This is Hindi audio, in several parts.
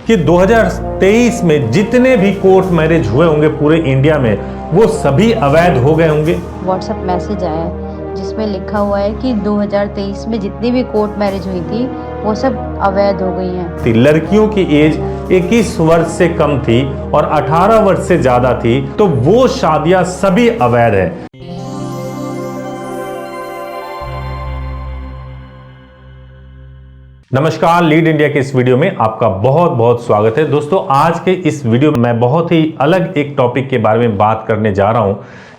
कि 2023 में जितने भी कोर्ट मैरिज हुए होंगे पूरे इंडिया में वो सभी अवैध हो गए होंगे। व्हाट्सएप मैसेज आया है जिसमें लिखा हुआ है कि 2023 में जितनी भी कोर्ट मैरिज हुई थी वो सब अवैध हो गई हैं। लड़कियों की एज 21 वर्ष से कम थी और 18 वर्ष से ज्यादा थी, तो वो शादियां सभी अवैध है। नमस्कार, लीड इंडिया के इस वीडियो में आपका बहुत बहुत स्वागत है। दोस्तों, आज के इस वीडियो में मैं बहुत ही अलग एक टॉपिक के बारे में बात करने जा रहा हूं,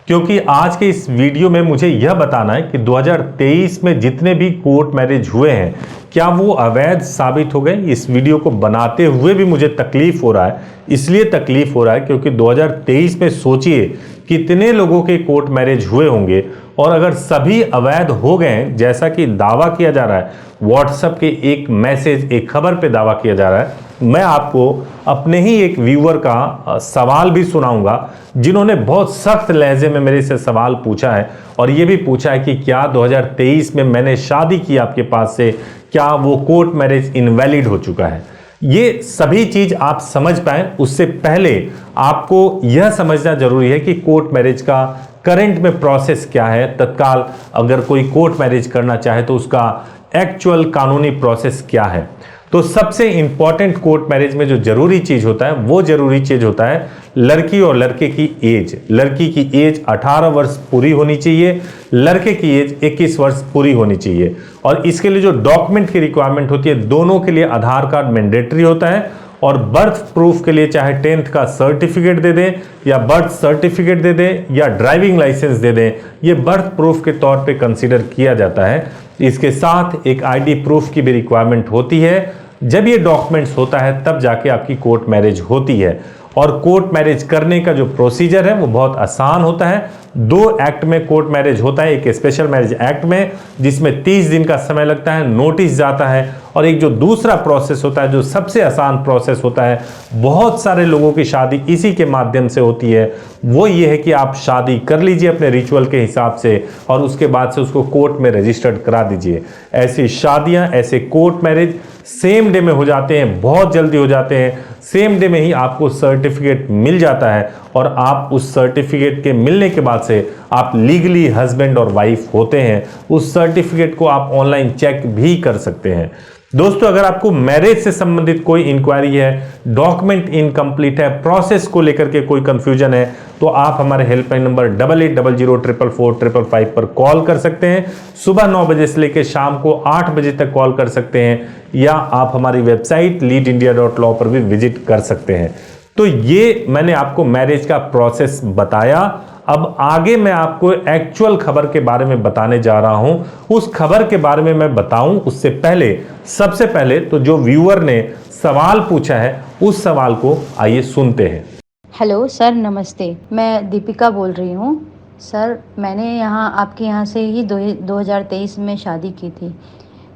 क्योंकि आज के इस वीडियो में मुझे यह बताना है कि 2023 में जितने भी कोर्ट मैरिज हुए हैं क्या वो अवैध साबित हो गए। इस वीडियो को बनाते हुए भी मुझे तकलीफ हो रहा है, इसलिए तकलीफ हो रहा है क्योंकि 2023 में सोचिए कितने लोगों के कोर्ट मैरिज हुए होंगे, और अगर सभी अवैध हो गए जैसा कि दावा किया जा रहा है, व्हाट्सएप के एक मैसेज, एक खबर पे दावा किया जा रहा है। मैं आपको अपने ही एक व्यूअर का सवाल भी सुनाऊंगा जिन्होंने बहुत सख्त लहजे में मेरे से सवाल पूछा है, और ये भी पूछा है कि क्या 2023 में मैंने शादी की आपके पास से, क्या वो कोर्ट मैरिज इनवैलिड हो चुका है। ये सभी चीज आप समझ पाए उससे पहले आपको यह समझना जरूरी है कि कोर्ट मैरिज का करंट में प्रोसेस क्या है। तत्काल अगर कोई कोर्ट मैरिज करना चाहे तो उसका एक्चुअल कानूनी प्रोसेस क्या है। तो सबसे इंपॉर्टेंट कोर्ट मैरिज में जो जरूरी चीज होता है वो जरूरी चीज होता है लड़की और लड़के की एज। लड़की की एज 18 वर्ष पूरी होनी चाहिए, लड़के की एज 21 वर्ष पूरी होनी चाहिए। और इसके लिए जो डॉक्यूमेंट की रिक्वायरमेंट होती है, दोनों के लिए आधार कार्ड मैंडेटरी होता है, और बर्थ प्रूफ के लिए चाहे 10th का सर्टिफिकेट दे दें या बर्थ सर्टिफिकेट दे दें या ड्राइविंग लाइसेंस दे दें, ये बर्थ प्रूफ के तौर पे कंसीडर किया जाता है। इसके साथ एक आईडी प्रूफ की भी रिक्वायरमेंट होती है। जब ये डॉक्यूमेंट्स होता है तब जाके आपकी कोर्ट मैरिज होती है। और कोर्ट मैरिज करने का जो प्रोसीजर है वो बहुत आसान होता है। 2 एक्ट में कोर्ट मैरिज होता है, एक स्पेशल मैरिज एक्ट में जिसमें 30 दिन का समय लगता है, नोटिस जाता है, और एक जो दूसरा प्रोसेस होता है जो सबसे आसान प्रोसेस होता है, बहुत सारे लोगों की शादी इसी के माध्यम से होती है। वो ये है कि आप शादी कर लीजिए अपने रिचुअल के हिसाब से और उसके बाद से उसको कोर्ट में रजिस्टर्ड करा दीजिए। ऐसी शादियां, ऐसे कोर्ट मैरिज सेम डे में हो जाते हैं, बहुत जल्दी हो जाते हैं। सेम डे में ही आपको सर्टिफिकेट मिल जाता है और आप उस सर्टिफिकेट के मिलने के बाद से आप लीगली हस्बैंड और वाइफ होते हैं। उस सर्टिफिकेट को आप ऑनलाइन चेक भी कर सकते हैं। दोस्तों, अगर आपको मैरिज से संबंधित कोई इंक्वायरी है, डॉक्यूमेंट इनकम्प्लीट है, प्रोसेस को लेकर के कोई कंफ्यूजन है, तो आप हमारे हेल्पलाइन नंबर 8800444555 पर कॉल कर सकते हैं। सुबह 9 बजे से लेकर शाम को 8 बजे तक कॉल कर सकते हैं, या आप हमारी वेबसाइट leadindia.law पर भी विजिट कर सकते हैं। तो ये मैंने आपको मैरिज का प्रोसेस बताया। अब आगे मैं आपको एक्चुअल खबर के बारे में बताने जा रहा हूं। उस खबर के बारे में मैं बताऊं उससे पहले, सबसे पहले तो जो व्यूअर ने सवाल पूछा है उस सवाल को आइए सुनते हैं। हेलो सर, नमस्ते। मैं दीपिका बोल रही हूँ। सर, मैंने यहाँ आपके यहाँ से ही 2023 में शादी की थी।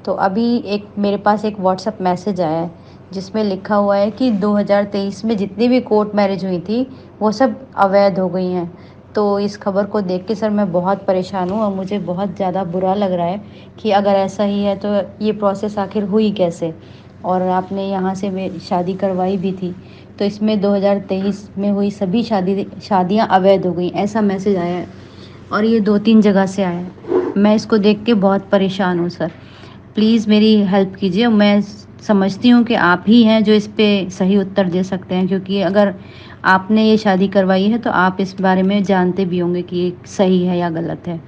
तो अभी एक मेरे पास एक व्हाट्सएप मैसेज आया है जिसमें लिखा हुआ है कि 2023 में जितनी भी कोर्ट मैरिज हुई थी वो सब अवैध हो गई हैं। तो इस खबर को देख के सर मैं बहुत परेशान हूँ और मुझे बहुत ज़्यादा बुरा लग रहा है कि अगर ऐसा ही है तो ये प्रोसेस आखिर हुई कैसे। और आपने यहाँ से मेरी शादी करवाई भी थी, तो इसमें 2023 में हुई सभी शादियाँ अवैध हो गई, ऐसा मैसेज आया है। और ये 2-3 जगह से आया है। मैं इसको देख के बहुत परेशान हूँ सर। प्लीज़ मेरी हेल्प कीजिए। मैं समझती हूँ कि आप ही हैं जो इस पे सही उत्तर दे सकते हैं, क्योंकि अगर आपने ये शादी करवाई है तो आप इस बारे में जानते भी होंगे कि ये सही है या गलत है।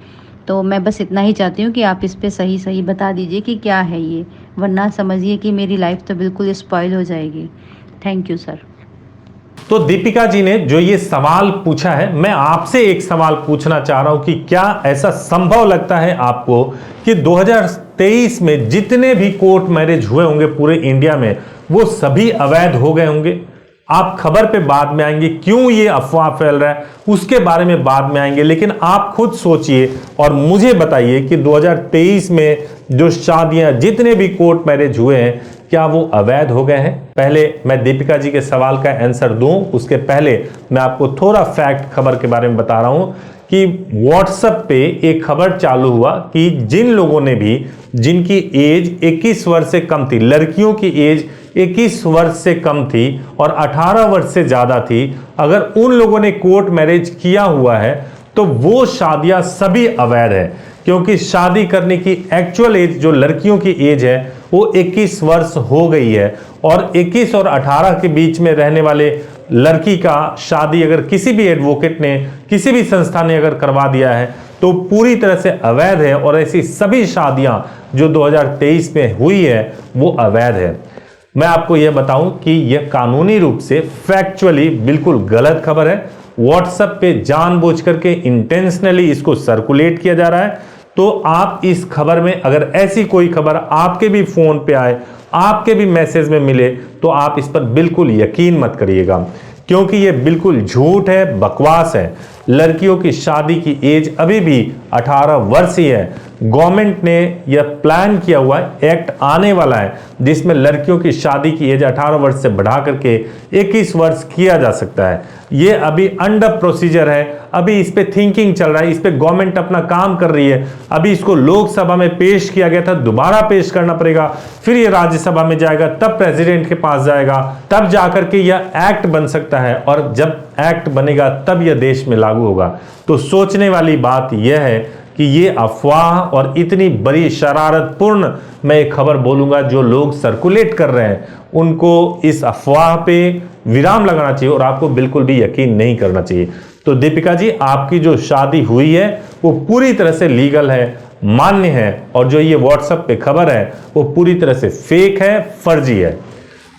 तो मैं बस इतना ही चाहती हूँ कि आप इस पे सही बता दीजिए कि क्या है ये, वरना समझिए कि मेरी लाइफ तो बिल्कुल स्पॉइल हो जाएगी। Thank you sir. तो दीपिका जी ने जो ये सवाल पूछा है, मैं आपसे एक सवाल पूछना चाह रहा हूं कि क्या ऐसा संभव लगता है आपको कि 2023 में जितने भी कोर्ट मैरिज हुए होंगे पूरे इंडिया में वो सभी अवैध हो गए होंगे। आप खबर पे बाद में आएंगे, क्यों ये अफवाह फैल रहा है उसके बारे में बाद में आएंगे, लेकिन आप खुद सोचिए और मुझे बताइए कि 2023 में जो शादियां, जितने भी कोर्ट मैरिज हुए हैं, क्या वो अवैध हो गए हैं। पहले मैं दीपिका जी के सवाल का आंसर दूं उसके पहले मैं आपको थोड़ा फैक्ट खबर के बारे में बता रहा हूं कि व्हाट्सएप पे एक खबर चालू हुआ कि जिन लोगों ने भी, जिनकी एज 21 वर्ष से कम थी, लड़कियों की एज 21 वर्ष से कम थी और 18 वर्ष से ज़्यादा थी, अगर उन लोगों ने कोर्ट मैरिज किया हुआ है तो वो शादियां सभी अवैध है, क्योंकि शादी करने की एक्चुअल एज जो लड़कियों की एज है वो 21 वर्ष हो गई है। और 21 और 18 के बीच में रहने वाले लड़की का शादी अगर किसी भी एडवोकेट ने, किसी भी संस्था ने अगर करवा दिया है तो पूरी तरह से अवैध है, और ऐसी सभी शादियां जो 2023 में हुई है वो अवैध है। मैं आपको यह बताऊं कि यह कानूनी रूप से फैक्चुअली बिल्कुल गलत खबर है। व्हाट्सएप पे जानबूझ करके इंटेंशनली इसको सर्कुलेट किया जा रहा है। तो आप इस खबर में अगर ऐसी कोई खबर आपके भी फोन पे आए, आपके भी मैसेज में मिले, तो आप इस पर बिल्कुल यकीन मत करिएगा, क्योंकि ये बिल्कुल झूठ है, बकवास है। लड़कियों की शादी की एज अभी भी 18 वर्ष ही है। गवर्नमेंट ने यह प्लान किया हुआ है, एक्ट आने वाला है जिसमें लड़कियों की शादी की एज 18 वर्ष से बढ़ा करके 21 वर्ष किया जा सकता है। ये अभी अंडर प्रोसीजर है, अभी इस पे थिंकिंग चल रहा है, इस पे गवर्नमेंट अपना काम कर रही है। अभी इसको लोकसभा में पेश किया गया था, दोबारा पेश करना पड़ेगा, फिर ये राज्यसभा में जाएगा, तब प्रेसिडेंट के पास जाएगा, तब जाकर के यह एक्ट बन सकता है, और जब एक्ट बनेगा तब यह देश में लागू होगा। तो सोचने वाली बात यह है कि ये अफवाह और इतनी बड़ी शरारतपूर्ण, मैं एक खबर बोलूंगा, जो लोग सर्कुलेट कर रहे हैं उनको इस अफवाह पे विराम लगाना चाहिए और आपको बिल्कुल भी यकीन नहीं करना चाहिए। तो दीपिका जी, आपकी जो शादी हुई है वो पूरी तरह से लीगल है, मान्य है, और जो ये व्हाट्सएप पे खबर है वो पूरी तरह से फेक है, फर्जी है।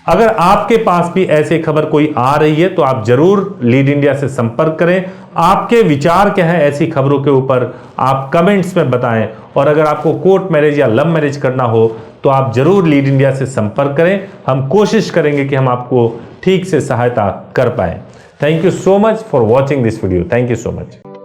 अगर आपके पास भी ऐसी खबर कोई आ रही है तो आप जरूर लीड इंडिया से संपर्क करें। आपके विचार क्या है ऐसी खबरों के ऊपर, आप कमेंट्स में बताएं। और अगर आपको कोर्ट मैरिज या लव मैरिज करना हो तो आप जरूर लीड इंडिया से संपर्क करें। हम कोशिश करेंगे कि हम आपको ठीक से सहायता कर पाए। Thank you so much for watching this video. Thank you so much.